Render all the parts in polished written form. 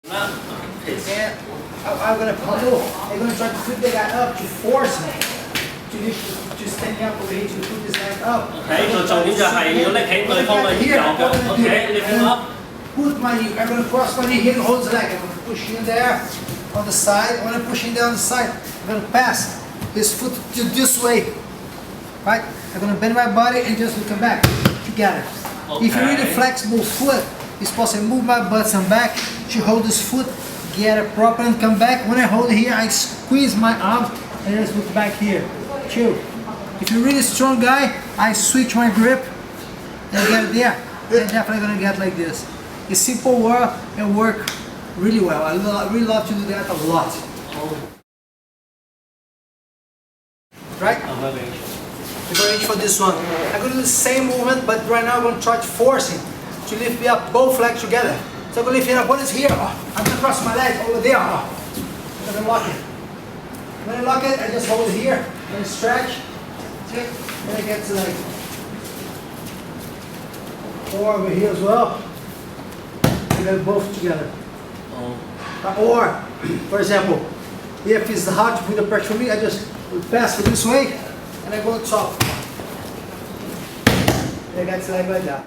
And I'm gonna pummel. I'm gonna try to flip the guy up to force him to stand up over here to put this guy up. Okay, rồi trọng điểm là nếu lại thấy người không là nhịp đầu kìa. Okay, lift him up. Put my knee. I'm gonna cross my knee here and hold his leg. I'm gonna push in there on the side. I'm gonna push in there on the side. I'm gonna pass his foot to this way. Right? I'm gonna bend my body and just look back together. Okay. If you really flexible foot, it's possible to move my butt and back to hold this foot, get it proper and come back. When I hold it here, I squeeze my arms and just look back here. Chill. If you're really strong guy, I switch my grip and get it there. I'm definitely gonna get like this. It's simple work and work really well. I really love to do that a lot. Right? We're going for this one. I'm going to do the same movement, but right now I'm going to try to force him to lift me up, both legs together. So I'm going to lift him up. What is here? Oh, I'm going to cross my leg over there. Oh, I'm going to lock it. When I lock it, I just hold it here. I'm going to stretch. Okay. Then I get to like 4 over here as well. We got both together. Or, for example, if it's hard to put the pressure on me, I just pass it this way. And I go top. And I got to like that.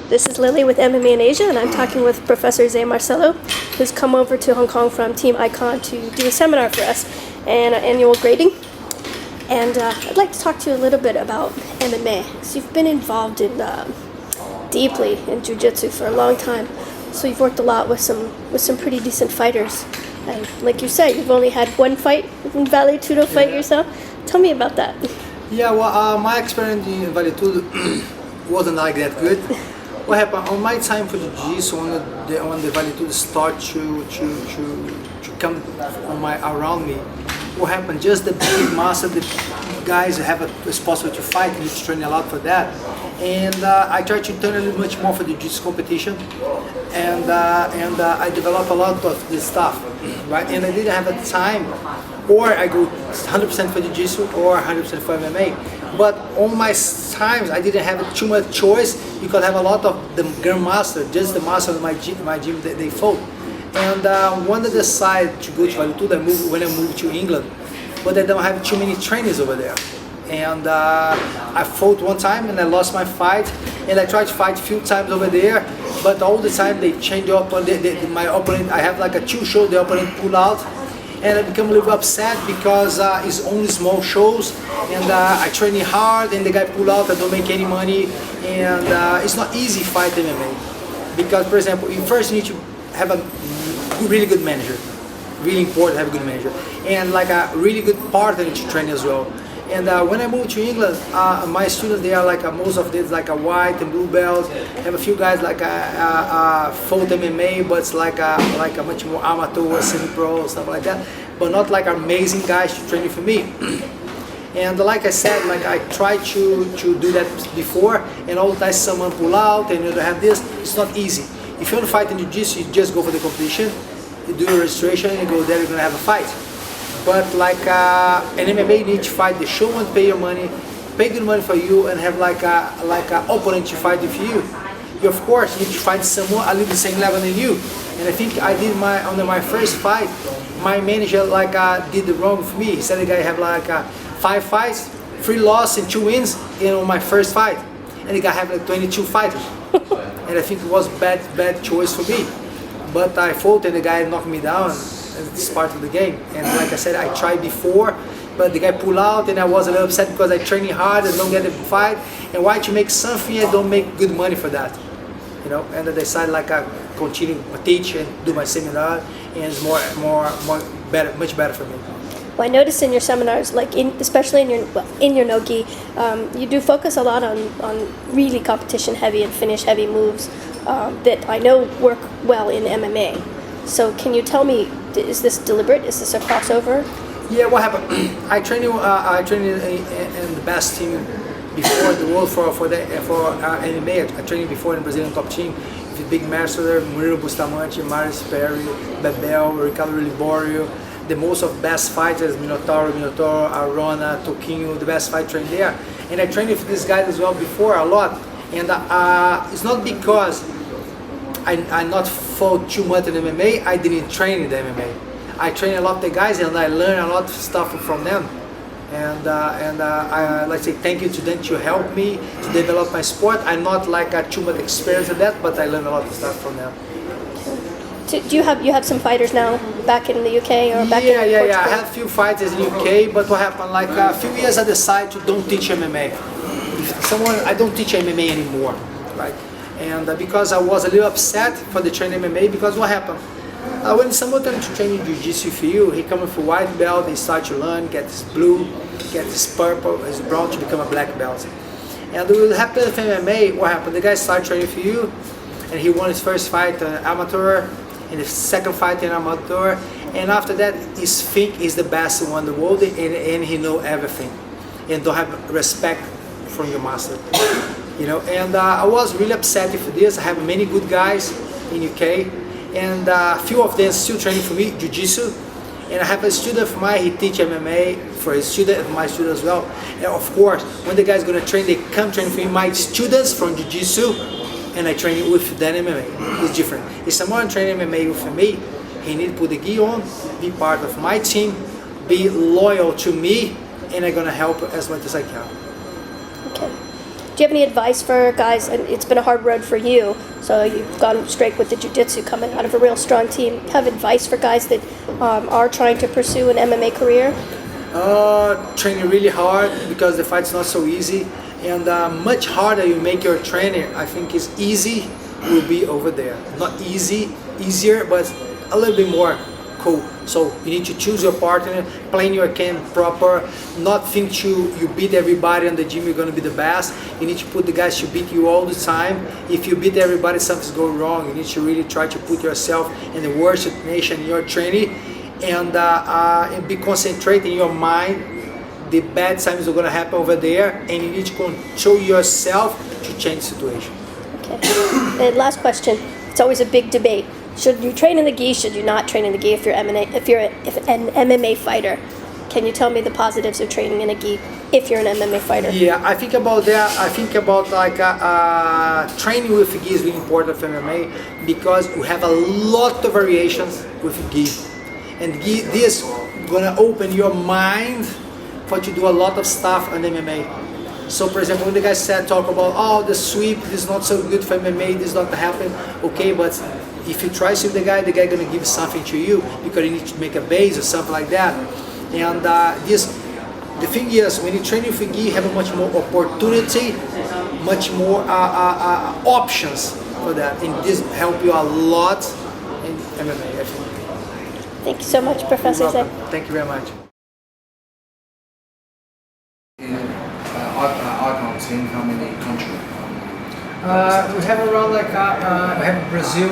This is Lily with MMA in Asia, and I'm talking with Professor Zay Marcello, who's come over to Hong Kong from Team Icon to do a seminar for us and annual grading. And I'd like to talk to you a little bit about MMA, because you've been involved in deeply in Jiu-jitsu for a long time. So you've worked a lot with some pretty decent fighters. And like you said, you've only had one fight, Vale Tudo fight yourself. Tell me about that. Yeah, well, my experience in Vale Tudo wasn't like that good. What happened on my time for Jiu-Jitsu, when the Vale Tudo start to come around me, what happened? Just the big master, the guys who have a responsibility to fight, need to train a lot for that. And I tried to turn a little much more for the Jiu-Jitsu competition, and I developed a lot of this stuff, right? And I didn't have the time, or I go 100% for Jiu-Jitsu or 100% for MMA. But on my times, I didn't have too much choice because I have a lot of the grandmaster, just the master of my gym they fought. And when I decided to go to Vale Tudo, when I moved to England, but I don't have too many trainers over there. And I fought one time and I lost my fight, and I tried to fight a few times over there, but all the time they change the opponent, my opponent. I have like a 2 show, the opponent pull out, and I become a little upset because it's only small shows, and I train hard and the guy pull out, I don't make any money, and it's not easy fight MMA, because for example, you first need to have a really good manager, really important to have a good manager, and like a really good partner to train as well. And when I moved to England, my students, they are like most of them like a white and blue belts. I have a few guys like fought MMA, but it's like a much more amateur, semi-pro, stuff like that. But not like amazing guys to train for me. And like I said, like I tried to do that before, and all the time someone pull out and you don't have this. It's not easy. If you want to fight in Jiu-Jitsu, you just go for the competition, you do your registration, you go there, you're gonna have a fight. But like an MMA, you need to fight the show and pay your money, pay good money for you, and have like a opponent to fight with you. You of course need to fight someone a little the same level than you. And I think I did on my first fight, my manager like did the wrong for me. He said the guy have like 5 fights, 3 losses and 2 wins on my first fight, and the guy have like 22 fighters. And I think it was bad choice for me. But I fought and the guy knocked me down. It's part of the game, and like I said, I tried before, but the guy pulled out, and I was a little upset because I train hard and don't get the fight. And why to make something I don't make good money for that, you know? And I decided like I continue teach and do my seminar, and it's much better for me. Well, I noticed in your seminars, like especially in your no-gi, you do focus a lot on really competition heavy and finish heavy moves that I know work well in MMA. So can you tell me, is this deliberate? Is this a crossover? Yeah, what happened? I trained in the best team before the world for MMA. I trained before in the Brazilian top team with big Marcello, Murilo Bustamante, Marius Perry, Bebel, Ricardo Liborio, the most of best fighters, Minotauro, Arona, Toquinho, the best fight trained there. And I trained with these guys as well before a lot. And it's not because I not fought too much in MMA, I didn't train in the MMA. I train a lot of the guys and I learn a lot of stuff from them. And I like to say thank you to them to help me to develop my sport. I'm not like too much experience in that, but I learned a lot of stuff from them. Do you have some fighters now back in the UK or back in Portugal? Yeah. I had a few fighters in the UK, but what happened? Like a few years, I decided to don't teach MMA. I don't teach MMA anymore, right? And because I was a little upset for the training MMA, because what happened? When someone turns to train in Jiu-jitsu field, he comes from white belt, he starts to learn, get his blue, get his purple, his brown to become a black belt. And what happened with MMA, what happened? The guy started training for you, and he won his first fight amateur, and his second fight in amateur, and after that he think he's the best one in the world, and he know everything, and don't have respect from your master, you know. And I was really upset with this. I have many good guys in UK, and a few of them still training for me Jiu-jitsu, and I have a student of mine, he teach MMA for his student and my student as well. And of course, when the guys gonna train, they come train for me, my students from Jiu-jitsu, and I train with that MMA. It's different. If someone training MMA with me, he need to put the gi on, be part of my team, be loyal to me, and I'm gonna help as much as I can. Okay. Do you have any advice for guys? And it's been a hard road for you, so you've gone straight with the jiu-jitsu, coming out of a real strong team. Have advice for guys that are trying to pursue an MMA career? Training really hard because the fight's not so easy, and much harder you make your training. I think is easy will be over there. Not easier, but a little bit more cool. So you need to choose your partner, plan your camp proper, not think you beat everybody in the gym, you're gonna be the best. You need to put the guys to beat you all the time. If you beat everybody, something's going wrong. You need to really try to put yourself in the worst situation in your training, and be concentrated in your mind. The bad times are gonna happen over there, and you need to control yourself to change the situation. Okay. And last question. It's always a big debate. Should you train in the gi? Should you not train in the gi if you're an MMA fighter? Can you tell me the positives of training in a gi if you're an MMA fighter? Yeah, I think about that. I think about like training with gi is really important for MMA because we have a lot of variations with gi, and gi this gonna open your mind for to do a lot of stuff on MMA. So for example, when the guy talk about, oh, the sweep is not so good for MMA, this is not happen. Okay, but if you try to sweep the guy gonna give something to you because you need to make a base or something like that. And the thing is, when you train with gi, you have a much more opportunity, much more options for that, and this help you a lot in MMA. I think. Thank you so much, Professor Zay. Thank you very much. Icon team, how many countries? We have around like we have Brazil,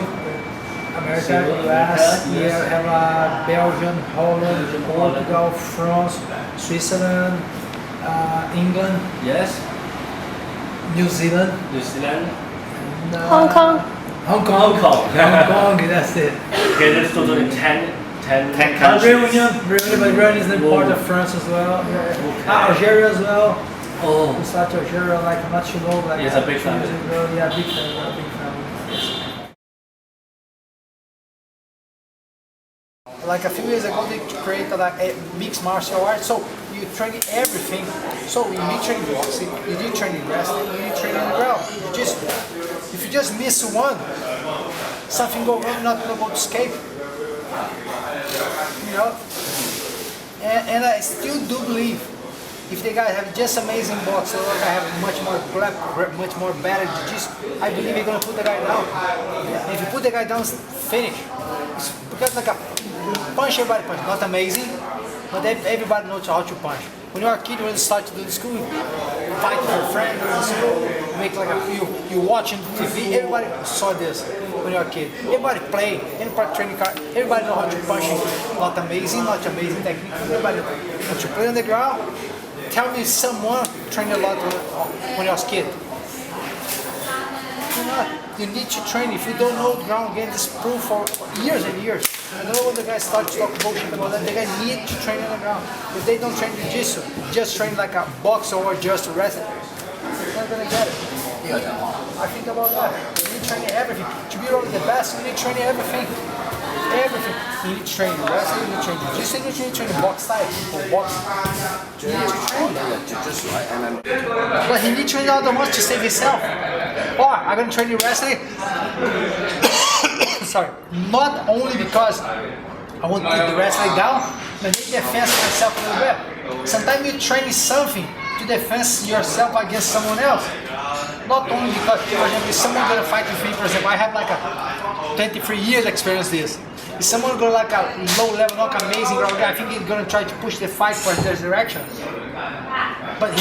America, US, we have Belgium, Holland, Portugal, France, Switzerland, England, Yes. New Zealand, And Hong Kong. Hong Kong, that's it. Okay, that's totally 10 countries. Reunion is an part of France as well. Algeria as well. Oh. We started Algeria like not too long, like It's a big 2 years family. ago. Yeah, big family. Like a few years ago, they created like a mixed martial arts. So you train everything. So you need training boxing, you need training wrestling, you need training on the ground. If you just miss one, something go wrong, not able to escape. You know. And I still do believe, if the guy have just amazing boxer, or I have much more better jiu-jitsu, I believe you're gonna put the guy down. And if you put the guy down, finish. It's because like a punch, everybody punch. Not amazing, but everybody knows how to punch. When you're a kid, when you start to do the school, you fight with your friend in school, you make like you watching TV. Everybody saw this when you're a kid. Everybody play, everybody training card. Everybody know how to punch. Not amazing technique. Everybody knows to play on the ground. Tell me someone trained a lot when I was a kid. You need to train. If you don't know the ground game, this proof for years and years. I don't know when the guys start to talk bullshit about that. The guy need to train on the ground. If they don't train jiu-jitsu, just train like a boxer or just a wrestler, they're not gonna get it. I think about that. You need training everything. To be really the best, you need training everything. Everything. You need training wrestling, you need training jiu-jitsu, you need training box style or boxing. You need to train. Jiu-jitsu, and then But he needs to train all the most to save himself. Or I'm gonna train you wrestling. Sorry. Not only because I want to keep the wrestling down, but maybe defend myself a little bit. Sometimes you train something to defend yourself against someone else. Not only because, for example, if someone gonna fight with me, for example, I have like a 23 years experience this. If someone go like a low level, not amazing guy, I think he's gonna try to push the fight for this direction. But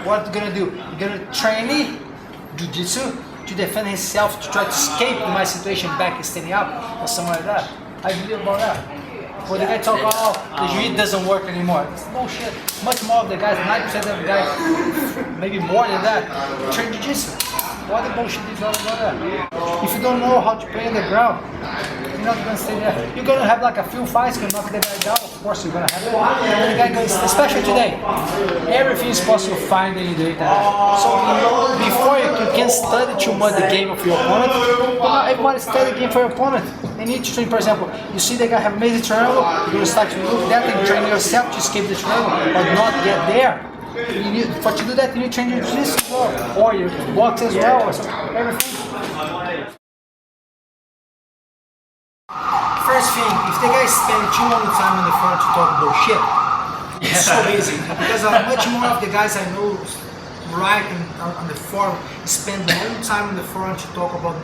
what's gonna do? He's gonna train me jiu-jitsu to defend himself, to try to escape my situation back standing up or something like that. I believe about that. When the guy talk, oh, the jiu-jitsu doesn't work anymore. That's bullshit. Much more of the guys, 90% of the guys, maybe more than that, train jiu-jitsu. What the bullshit is all about that? If you don't know how to play on the ground, you're not gonna stay there. You're gonna have like a few fights, you can knock the guy down, of course you're gonna have it. And the guy goes, especially today, everything is possible to find in the internet. So before you can study too much the game of your opponent, everybody study the game for your opponent. You need to train, for example, you see the guy have amazing triangle, you're gonna start to look at that and train yourself to escape the triangle, but not get there. You need, for to do that, you need to train your jiu-jitsu as well, or your box as well, or something, everything. First thing, if the guy spend too long time on the front to talk bullshit, it's so easy. Because much more of the guys I know right on the forum spend a long time on the front to talk about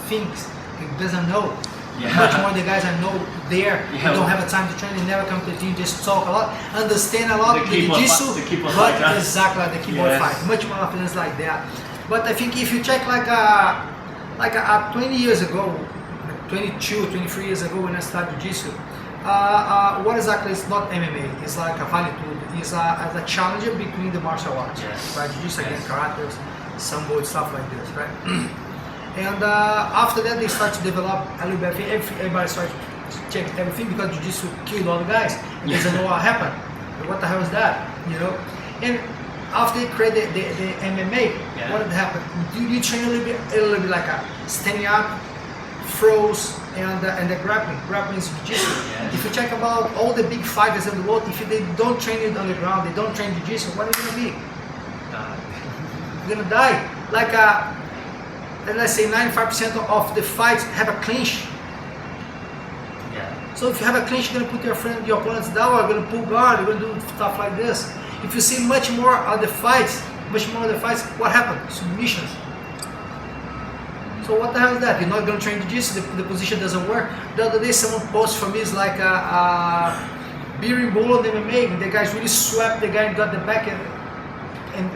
things he doesn't know. Much more the guys I know there, they don't have a time to train, they never come to the team, just talk a lot, understand a lot, the jiu-jitsu, but exactly like the keyboard fight. Much more often is like that. But I think if you check like 20 years ago, 22, 23 years ago when I started jiu-jitsu, what exactly is not MMA, it's like a valitude, it's a challenger between the martial arts, right? Jiu-jitsu against karate, sambo, stuff like this, right? And after that, they start to develop a little bit. Everybody starts to check everything because jiu-jitsu killed all the guys. They doesn't know what happened. What the hell is that? You know. And after they created the MMA, what had happened? You train a little bit like a standing up, throws, and the grappling. Grappling is jiu-jitsu. If you check about all the big fighters in the world, if they don't train it on the ground, they don't train jiu-jitsu, what are they gonna be? They're gonna die. Like and let's say 95% of the fights have a clinch. So if you have a clinch, you're gonna put your opponents down, or you're gonna pull guard, you're gonna do stuff like this. If you see much more of the fights, what happened? Submissions. So what the hell is that? You're not gonna train jiu-jitsu, the position doesn't work. The other day someone posted for me is like a bearing bull on MMA, and the guys really swept the guy and got the back and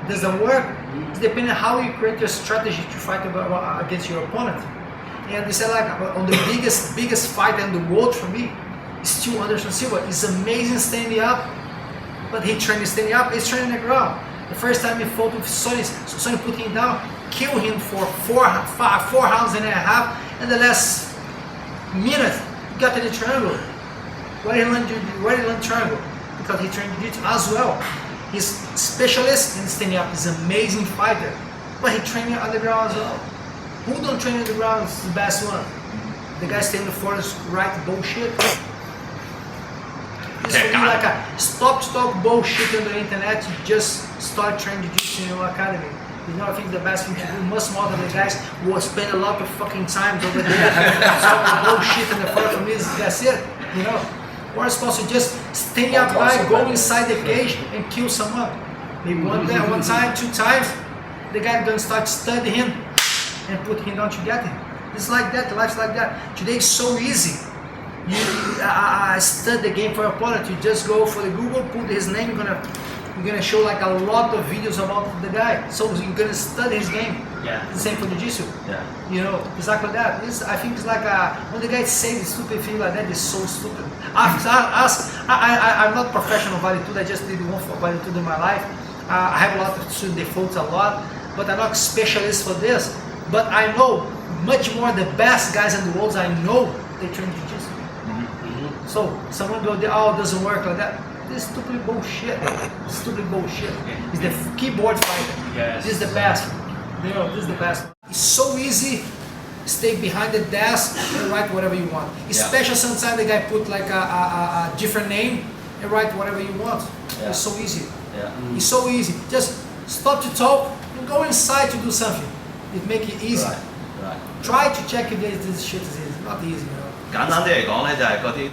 doesn't work. It's depending on how you create your strategy to fight against your opponent. And they said like on the biggest fight in the world for me is still Anderson Silva. He's amazing standing up, but he trained standing up, he's training the ground. The first time he fought with Sonny put him down, killed him for 4 rounds and a half, and the last minute he got in the triangle. Why did he learn triangle? Because he trained jiu-jitsu as well. He's specialist in standing up. He's an amazing fighter, but he trained on the ground as well. Who don't train on the ground is the best one. The guy standing for us right bullshit. It's really like a stop bullshit on the internet. You just start training jiu-jitsu in your academy. You know, I think the best thing to do, much more than the guys who will spend a lot of fucking time over there stop bullshit in the front of me. That's it. You know. We're supposed to just stand up guy, go inside the cage and kill someone. Maybe one time, 2 times, the guy gonna start studying him and put him down to get him. It's like that, life's like that. Today it's so easy. You study the game for your opponent. You just go for the Google, put his name, you're gonna show like a lot of videos about the guy. So you're gonna study his game. The same for the jiu-jitsu. You know, exactly that. I think it's like when the guys say the stupid thing like that, it's so stupid. I'm not professional valitude, I just did one for valitude in my life. I have a lot of student defaults a lot, but I'm not a specialist for this. But I know much more the best guys in the world, I know they train jiu-jitsu. So someone go there, oh, it doesn't work like that. This is stupid bullshit. Stupid bullshit. He's the keyboard fighter. This is the best. This is the best. It's so easy. Stay behind the desk and write whatever you want. Especially sometimes the guy put like a different name and write whatever you want. Yeah. It's so easy. Yeah. It's so easy. Just stop to talk and go inside to do something. It make it easy. Right. Try to check if this shit is easy. Not easy, you know. 簡單啲嚟講咧，就係嗰啲